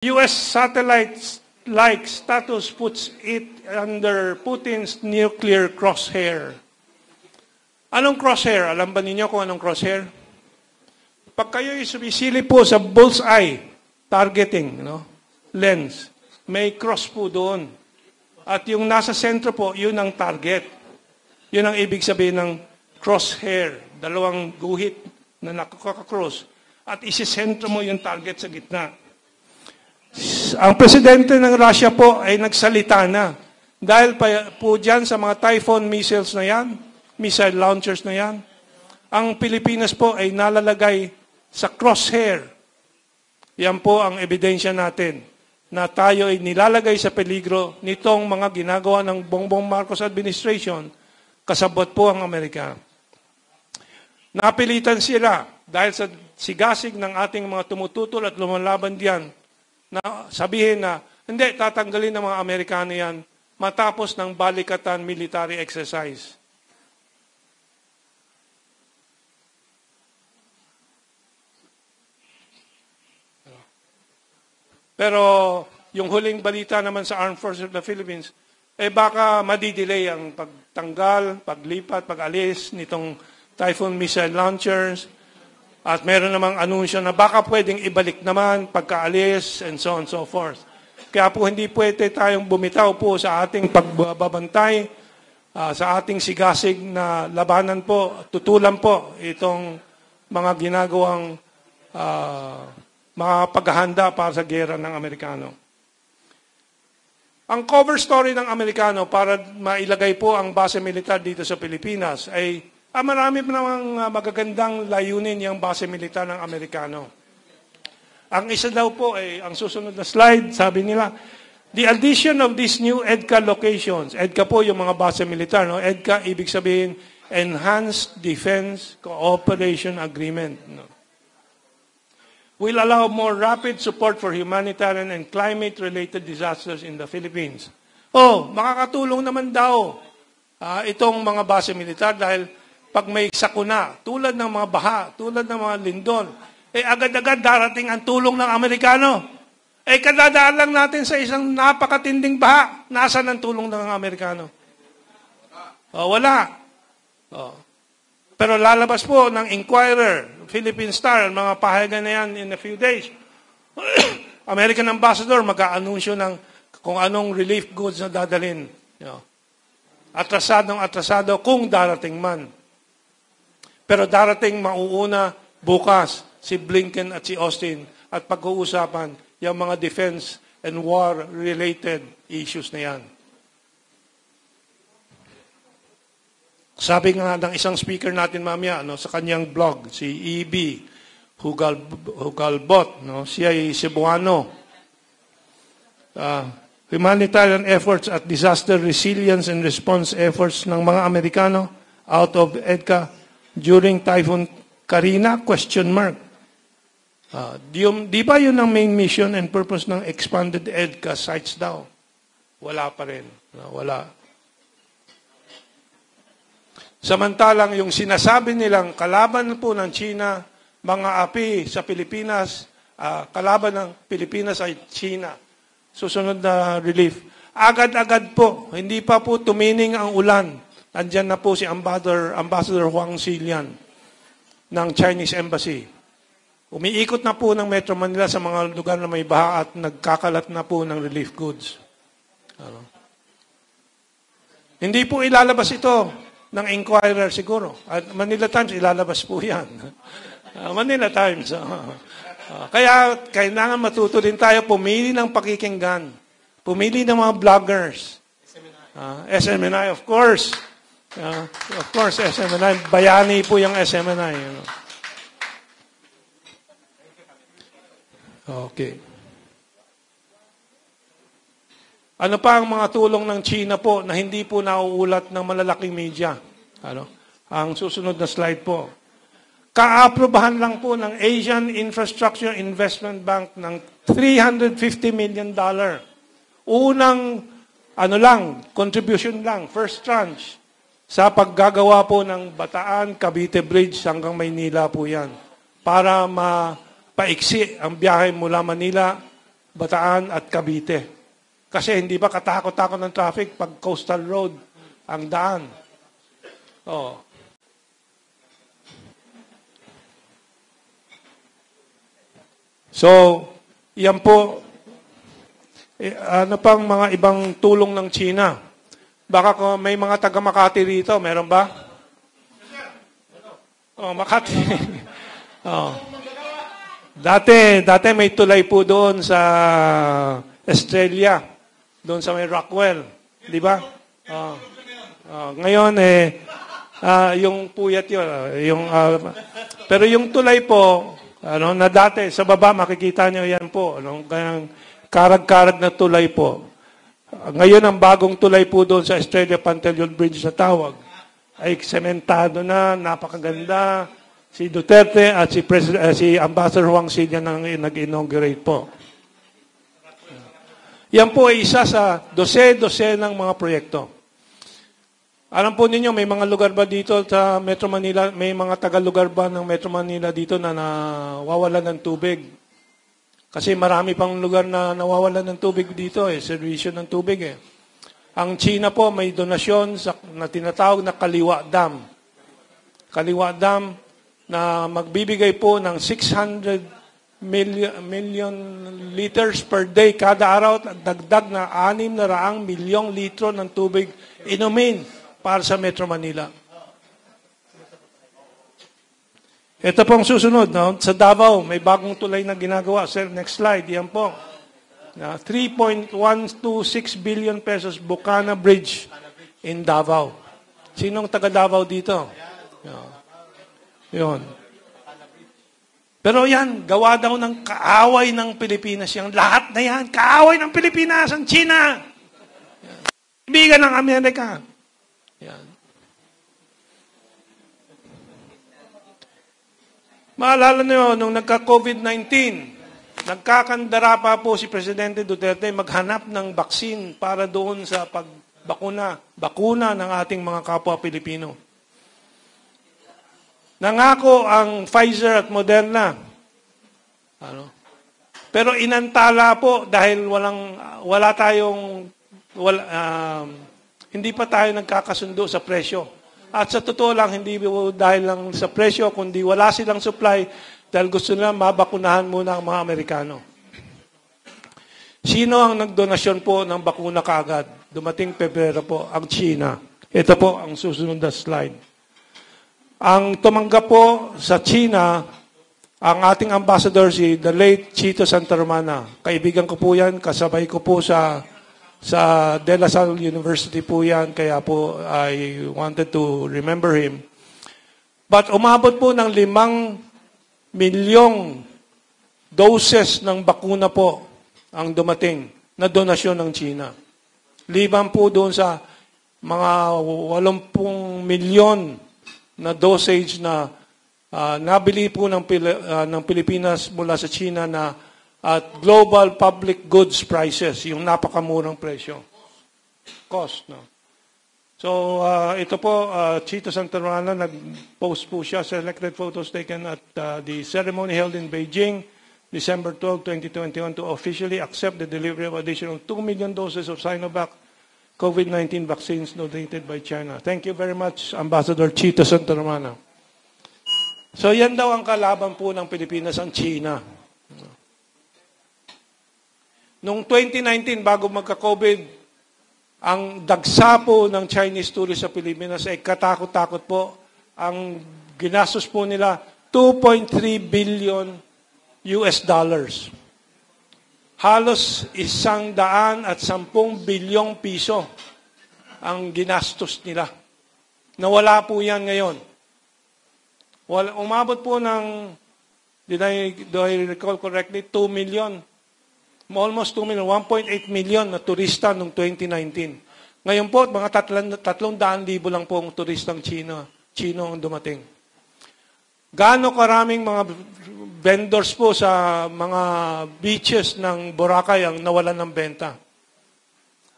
U.S. satellite-like status puts it under Putin's nuclear crosshair. Anong crosshair? Alam ba ninyo kung anong crosshair? Pag kayo'y sumisili po sa bullseye targeting, lens, may cross po doon. At yung nasa sentro po, yun ang target. Yun ang ibig sabihin ng crosshair. Dalawang guhit na nakakakross. At isisentro mo yung target sa gitna. Ang presidente ng Russia po ay nagsalita na. Dahil po dyan sa mga Typhoon missiles na yan, missile launchers na yan, ang Pilipinas po ay nalalagay sa crosshair. Yan po ang ebidensya natin na tayo ay nilalagay sa peligro nitong mga ginagawa ng Bongbong Marcos administration, kasabot po ang Amerika. Napilitan sila dahil sa sigasig ng ating mga tumututol at lumalaban diyan na sabihin na hindi, tatanggalin ng mga Amerikano yan matapos ng balikatan military exercise. Pero yung huling balita naman sa Armed Forces of the Philippines, baka madidelay ang pagtanggal, paglipat, pag-alis nitong Typhoon missile launchers. At meron namang anunsyo na baka pwedeng ibalik naman pagkaalis and so on and so forth. Kaya po hindi pwede tayong bumitaw po sa ating pagbabantay, sa ating sigasig na labanan po, tutulan po itong mga ginagawang mga paghahanda para sa giyera ng Amerikano. Ang cover story ng Amerikano para mailagay po ang base militar dito sa Pilipinas ay marami pa namang magagandang layunin yung base militar ng Amerikano. Ang isa daw po ay, ang susunod na slide, sabi nila, the addition of these new EDCA locations, EDCA po yung mga base militar, EDCA, ibig sabihin, Enhanced Defense Cooperation Agreement. Will allow more rapid support for humanitarian and climate-related disasters in the Philippines. Makakatulong naman daw itong mga base militar dahil pag may sakuna, tulad ng mga baha, tulad ng mga lindol, agad-agad darating ang tulong ng Amerikano. Kadadaan lang natin sa isang napakatinding baha. Nasaan ang tulong ng Amerikano? Wala. Pero lalabas po ng Inquirer, Philippine Star, mga pahayagan na yan in a few days. American Ambassador mag-aanunsyo ng kung anong relief goods na dadalhin. Atrasado kung darating man. Pero darating mauuna bukas si Blinken at si Austin at pag-uusapan yung mga defense and war-related issues na yan. Sabi nga ng isang speaker natin mamaya sa kanyang blog, si E.B. Hugalbot, siya ay Cebuano. Humanitarian efforts at disaster resilience and response efforts ng mga Amerikano out of EDCA during Typhoon Karina? ? Di ba yun ang main mission and purpose ng expanded EDCA sites daw? Wala pa rin. Wala. Samantalang yung sinasabi nilang kalaban po ng China, mga api sa Pilipinas, kalaban ng Pilipinas ay China. Susunod na relief. Agad-agad po, hindi pa po tumining ang ulan. Andyan na po si Ambassador Huang Xilian ng Chinese Embassy. Umiikot na po ng Metro Manila sa mga lugar na may baha at nagkakalat na po ng relief goods. Hindi po ilalabas ito ng Inquirer siguro. At Manila Times, ilalabas po yan. Manila Times. Kaya kailangan matuto din tayo pumili ng pakikinggan. Pumili ng mga vloggers. SMNI, of course. Of course, SMNI. Bayani po yung SMNI. Okay. Ano pa ang mga tulong ng China po na hindi po nauulat ng malalaking media? Ang susunod na slide po. Kaaprobahan lang po ng Asian Infrastructure Investment Bank ng $350 million. Unang contribution lang, first tranche, sa paggagawa po ng Bataan, Cavite Bridge hanggang Maynila po yan. Para mapaiksi ang biyahe mula Manila Bataan at Cavite. Kasi hindi ba katakot-takot ng traffic pag coastal road ang daan? Oh. So, yan po, ano pang mga ibang tulong ng China? Baka kung may mga taga Makati rito, meron ba? Oh, Makati. Oh. Dati may tulay po doon sa Australia, doon sa may Rockwell, di ba? Oh. Oh, ngayon yung puyat yun, pero yung tulay po, na dati sa baba makikita niyo yan po, kayang karag-karag na tulay po. Ngayon ang bagong tulay po doon sa Australia Pantaleon Bridge na tawag ay sementado na, napakaganda. Si Duterte at si Ambassador Huang Xi nag-inaugurate po. Yan po ay isa sa dose ng mga proyekto. Alam po ninyo, may mga lugar ba dito sa Metro Manila, may mga taga-lugar ba ng Metro Manila dito na nawawalan ng tubig? Kasi marami pang lugar na nawawalan ng tubig dito, servisyo ng tubig. Ang China po may donasyon na tinatawag na Kaliwa Dam. Kaliwa Dam na magbibigay po ng 600 million liters per day kada araw at dagdag na 600 milyong litro ng tubig inumin para sa Metro Manila. Ito pong susunod, no? Sa Davao, may bagong tulay na ginagawa. Sir, next slide. Yan po. 3.126 billion pesos Bukana Bridge in Davao. Sinong taga Davao dito? Yun. Pero yan, gawa daw ng kaaway ng Pilipinas. Yung lahat na yan, kaaway ng Pilipinas, ang China. Ibigan ng Amerika. Yan. Maalala niyo, nung nagka-COVID-19, nagkakandara pa po si Presidente Duterte maghanap ng baksin para doon sa bakuna ng ating mga kapwa Pilipino. Nangako ang Pfizer at Moderna. Pero inantala po dahil hindi pa tayo nagkakasundo sa presyo. At sa totoo lang, hindi dahil lang sa presyo, kundi wala silang supply dahil gusto nila mabakunahan muna ang mga Amerikano. Sino ang nagdonasyon po ng bakuna kaagad? Dumating Pebrero po, ang China. Ito po ang susunod na slide. Ang tumanggap po sa China, ang ating ambassador, the late Chito Santa Romana. Kaibigan ko po yan, kasabay ko po sa De La Salle University po yan, kaya po I wanted to remember him. But umabot po ng 5 milyong doses ng bakuna po ang dumating na donasyon ng China. Liban po doon sa mga 80 milyon na dosage na nabili po ng Pilipinas mula sa China na at global public goods prices, yung napakamurang presyo. Cost, no? So, ito po, Chito Santa Romana, nag-post po siya, selected photos taken at the ceremony held in Beijing, December 12, 2021, to officially accept the delivery of additional 2 million doses of Sinovac COVID-19 vaccines donated by China. Thank you very much, Ambassador Chito Santa Romana. So, yan daw ang kalaban po ng Pilipinas, ang China. Noong 2019, bago magka-COVID, ang dagsa po ng Chinese tourists sa Pilipinas ay katakot-takot po. Ang ginastos po nila, 2.3 billion US dollars. Halos 110 bilyong piso ang ginastos nila. Nawala po yan ngayon. Umabot po ng, do I recall correctly, 2 million. Almost 2 million, 1.8 million na turista noong 2019. Ngayon po, mga 300,000 lang po ang turistang Chino ang dumating. Gaano karaming mga vendors po sa mga beaches ng Boracay ang nawalan ng benta.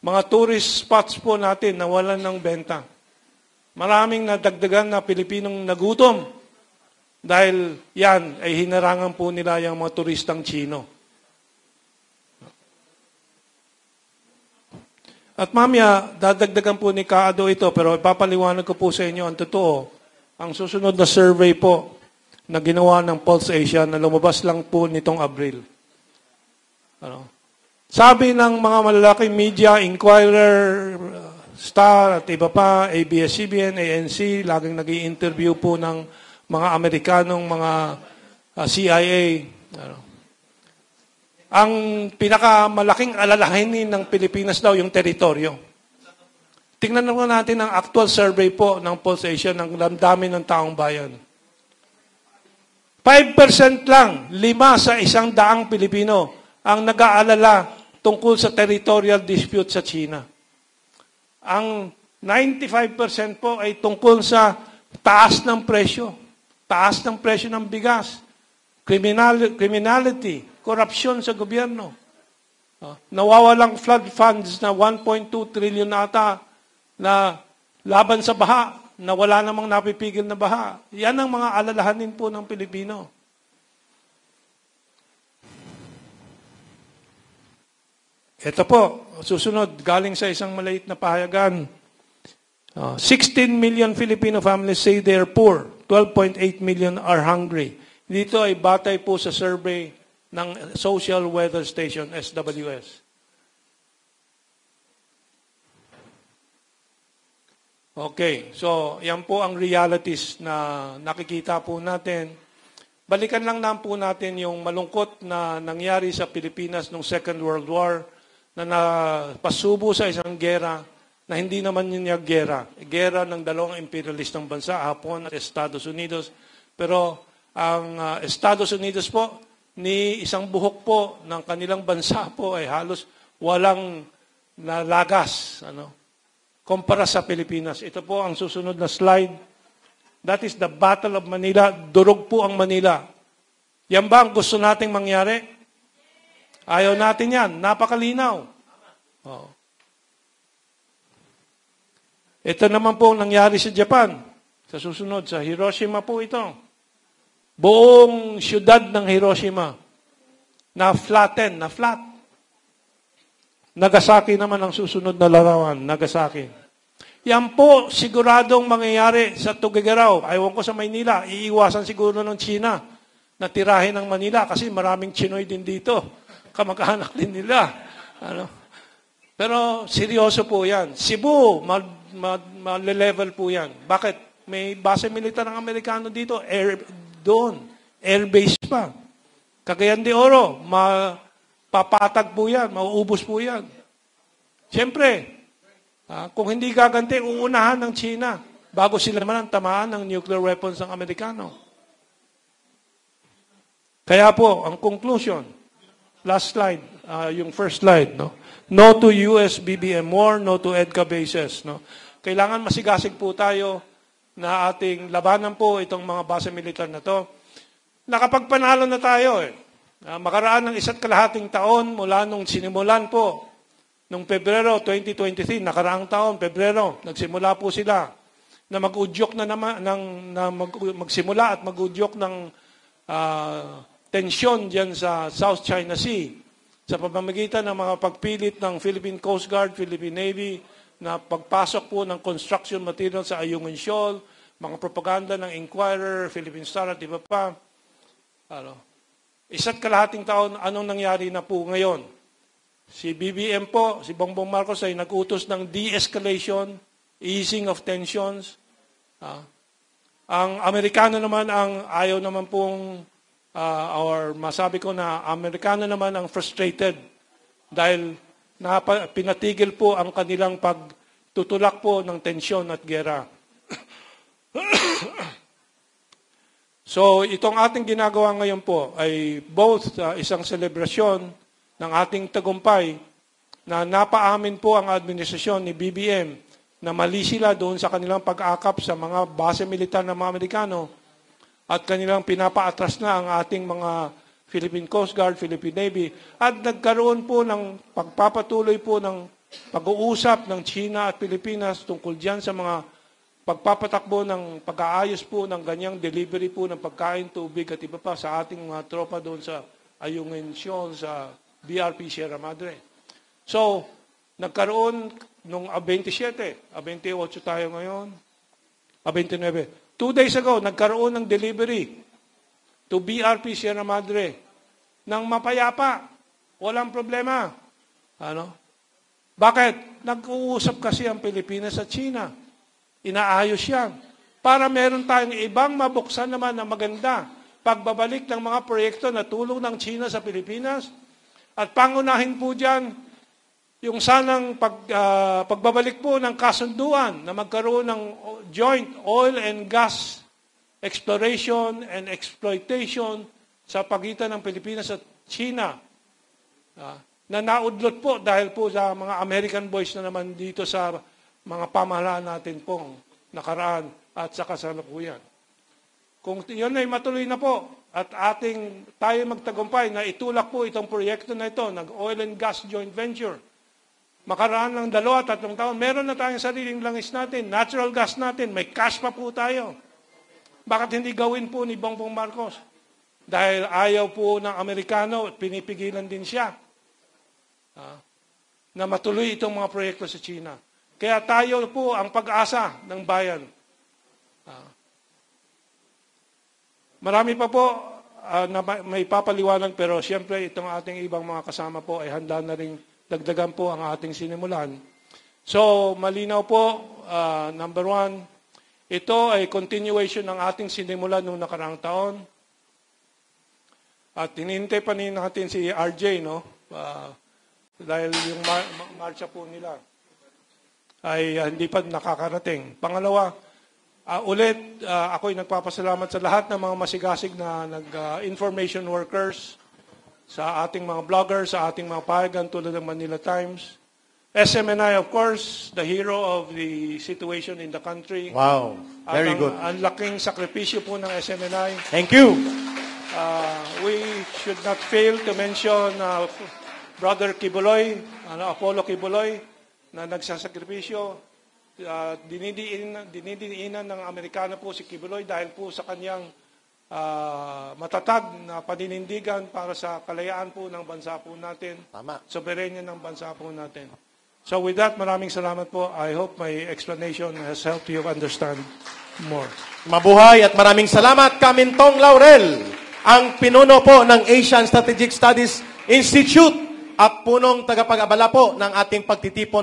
Mga tourist spots po natin nawalan ng benta. Maraming nadagdagan na Pilipinong nagutom dahil yan ay hinarangan po nila yung mga turistang Chino. At mamaya, dadagdagan po ni Kaado ito, pero ipapaliwanag ko po sa inyo ang totoo. Ang susunod na survey po na ginawa ng Pulse Asia na lumabas lang po nitong Abril. Ano? Sabi ng mga malalaking media, Inquirer, Star at iba pa, ABS-CBN, ANC, laging nag-i-interview po ng mga Amerikanong mga CIA. Ano? Ang pinakamalaking alalahanin ng Pilipinas daw yung teritoryo. Tingnan naman natin ang actual survey po ng Pulse Asia ng damdamin ng taong bayan. 5% lang, 5 sa 100 Pilipino ang nag-aalala tungkol sa territorial dispute sa China. Ang 95% po ay tungkol sa taas ng presyo. Taas ng presyo ng bigas. Criminality, korupsyon sa gobyerno. Nawawalang flood funds na 1.2 trillion ata na laban sa baha, na wala namang napipigil na baha. Yan ang mga alalahanin po ng Pilipino. Ito po, susunod, galing sa isang maliit na pahayagan. 16 million Filipino families say they are poor. 12.8 million are hungry. Dito ay batay po sa survey ng Social Weather Station, SWS. Okay, so yan po ang realities na nakikita po natin. Balikan lang po natin yung malungkot na nangyari sa Pilipinas noong Second World War na napasubo sa isang gera na hindi naman yun yung gera. Gera ng dalawang imperialistang bansa, Hapon at Estados Unidos. Pero ang Estados Unidos po, ni isang buhok po ng kanilang bansa po ay halos walang nalagas. Kumpara sa Pilipinas. Ito po ang susunod na slide. That is the Battle of Manila. Durog po ang Manila. Yan ba ang gusto nating mangyari? Ayaw natin yan. Napakalinaw. Oh. Ito naman po ang nangyari sa Japan. Sa susunod, sa Hiroshima po ito. Buong syudad ng Hiroshima na flatten, na flat. Nagasaki naman ang susunod na larawan. Nagasaki. Yan po siguradong mangyayari sa Tuguegarao. Ayaw ko sa Maynila. Iiwasan siguro ng China na tirahin ng Manila kasi maraming Chinoy din dito. Kamag-anak din nila. Pero seryoso po yan. Cebu, male-level po yan. Bakit? May base militar ng Amerikano dito. Doon. Airbase pa. Cagayan de Oro, papatag po yan, mauubos po yan. Siyempre, kung hindi gaganti, uunahan ng China bago sila naman ang tamaan ng nuclear weapons ng Amerikano. Kaya po, ang conclusion, last slide, yung first slide, no to US BBM war, no to EDCA bases. Kailangan masigasig po tayo na ating labanan po itong mga base militar na to. Nakapagpanalo na tayo makaraan ng 1.5 taon mula nung sinimulan po, nung Pebrero 2023, nakaraang taon, Pebrero, nagsimula po sila na mag-udyok na naman, magsimula at mag-udyok ng tensyon dyan sa South China Sea sa pamamagitan ng mga pagpilit ng Philippine Coast Guard, Philippine Navy, na pagpasok po ng construction material sa Ayungin Shoal, mga propaganda ng Inquirer, Philippine Star at iba pa. 1.5 taon, anong nangyari na po ngayon? Si BBM po, si Bongbong Marcos ay nag-utos ng de-escalation, easing of tensions. Ang Amerikano naman ang ayaw naman pong, or masabi ko na Amerikano naman ang frustrated dahil pinatigil po ang kanilang pagtutulak po ng tensyon at gera. So, itong ating ginagawa ngayon po ay both isang selebrasyon ng ating tagumpay na napaamin po ang administrasyon ni BBM na mali sila doon sa kanilang pag-akap sa mga base militar ng mga Amerikano at kanilang pinapaatras na ang ating mga Philippine Coast Guard, Philippine Navy at nagkaroon po ng pagpapatuloy po ng pag-uusap ng China at Pilipinas tungkol dyan sa mga pagpapatakbo ng pag-aayos po ng ganyang delivery po ng pagkain, tubig at iba pa sa ating mga tropa doon sa Ayungin Shoal, sa BRP Sierra Madre. So, Nagkaroon nung 27, 28 tayo ngayon, 29. 2 days ago, nagkaroon ng delivery to BRP Sierra Madre ng mapayapa. Walang problema. Ano? Bakit? Nag-uusap kasi ang Pilipinas at China. Inaayos yan. Para meron tayong ibang mabuksan naman na maganda. Pagbabalik ng mga proyekto na tulong ng China sa Pilipinas. At pangunahin po dyan, yung sanang pagbabalik po ng kasunduan na magkaroon ng joint oil and gas exploration and exploitation sa pagitan ng Pilipinas at China. Na naudlot po dahil po sa mga American boys na naman dito sa mga pamahalaan natin pong nakaraan at sa kasalukuyan. Kung yun ay matuloy na po at tayo magtagumpay na itulak po itong proyekto na ito, nag-oil and gas joint venture, makaraan ng 2-3 taon, meron na tayong sariling langis natin, natural gas natin, may cash pa po tayo. Bakit hindi gawin po ni Bongbong Marcos? Dahil ayaw po ng Amerikano at pinipigilan din siya na matuloy itong mga proyekto sa China. Kaya tayo po ang pag-asa ng bayan. Marami pa po na may papaliwanag, pero siyempre itong ating ibang mga kasama po ay handa na rin dagdagan po ang ating sinimulan. So, malinaw po, number 1, ito ay continuation ng ating sinimulan noong nakaraang taon. At hinihintay pa rin natin si RJ, no? Dahil yung marcha po nila ay hindi pa nakakarating. Pangalawa, ulit, ako'y nagpapasalamat sa lahat ng mga masigasig na information workers, sa ating mga vloggers, sa ating mga pahayagan tulad ng Manila Times. SMNI, of course, the hero of the situation in the country. Wow, very good. Ang laking sakripisyo po ng SMNI. Thank you. We should not fail to mention Brother Kibuloy, Apollo Kibuloy, na nagsasakripisyo. Dinidiinan ng Amerikano po si Kibuloy dahil po sa kanyang matatag na paninindigan para sa kalayaan po ng bansa po natin. Tama. Soberenya ng bansa po natin. So with that, maraming salamat po. I hope my explanation has helped you understand more. Mabuhay at maraming salamat, Kamintong Laurel, ang pinuno po ng Asian Strategic Studies Institute at punong tagapag-abala po ng ating pagtitipon